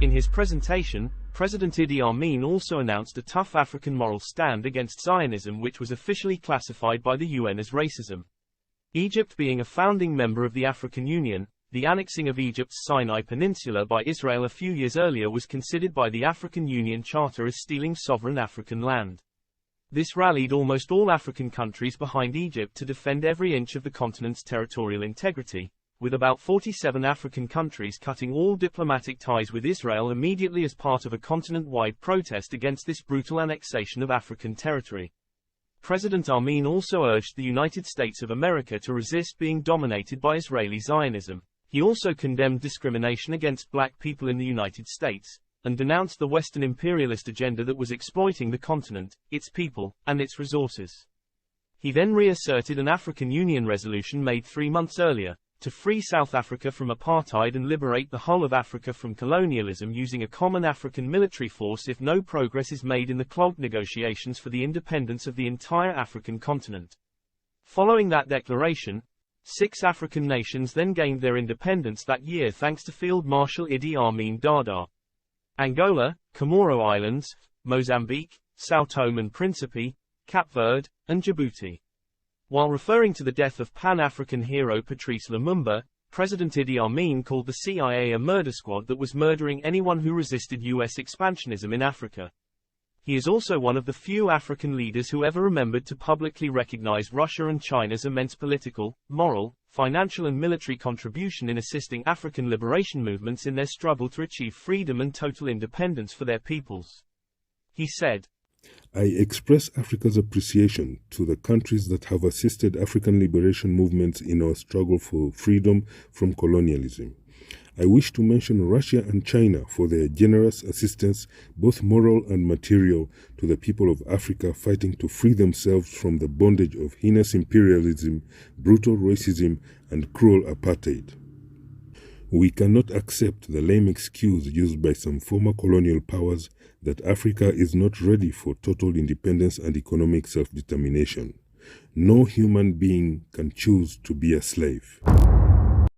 In his presentation, President Idi Amin also announced a tough African moral stand against Zionism, which was officially classified by the UN as racism. Egypt being a founding member of the African Union, the annexing of Egypt's Sinai Peninsula by Israel a few years earlier was considered by the African Union Charter as stealing sovereign African land. This rallied almost all African countries behind Egypt to defend every inch of the continent's territorial integrity, with about 47 African countries cutting all diplomatic ties with Israel immediately as part of a continent-wide protest against this brutal annexation of African territory. President Amin also urged the United States of America to resist being dominated by Israeli Zionism. He also condemned discrimination against black people in the United States, and denounced the Western imperialist agenda that was exploiting the continent, its people, and its resources. He then reasserted an African Union resolution made 3 months earlier, to free South Africa from apartheid and liberate the whole of Africa from colonialism using a common African military force if no progress is made in the clogged negotiations for the independence of the entire African continent. Following that declaration, 6 African nations then gained their independence that year thanks to Field Marshal Idi Amin Dada. Angola, Comoro Islands, Mozambique, São Tomé and Príncipe, Cape Verde, and Djibouti. While referring to the death of Pan-African hero Patrice Lumumba, President Idi Amin called the CIA a murder squad that was murdering anyone who resisted U.S. expansionism in Africa. He is also one of the few African leaders who ever remembered to publicly recognize Russia and China's immense political, moral, financial and military contribution in assisting African liberation movements in their struggle to achieve freedom and total independence for their peoples. He said, "I express Africa's appreciation to the countries that have assisted African liberation movements in our struggle for freedom from colonialism. I wish to mention Russia and China for their generous assistance, both moral and material, to the people of Africa fighting to free themselves from the bondage of heinous imperialism, brutal racism, and cruel apartheid. We cannot accept the lame excuse used by some former colonial powers that Africa is not ready for total independence and economic self-determination. No human being can choose to be a slave."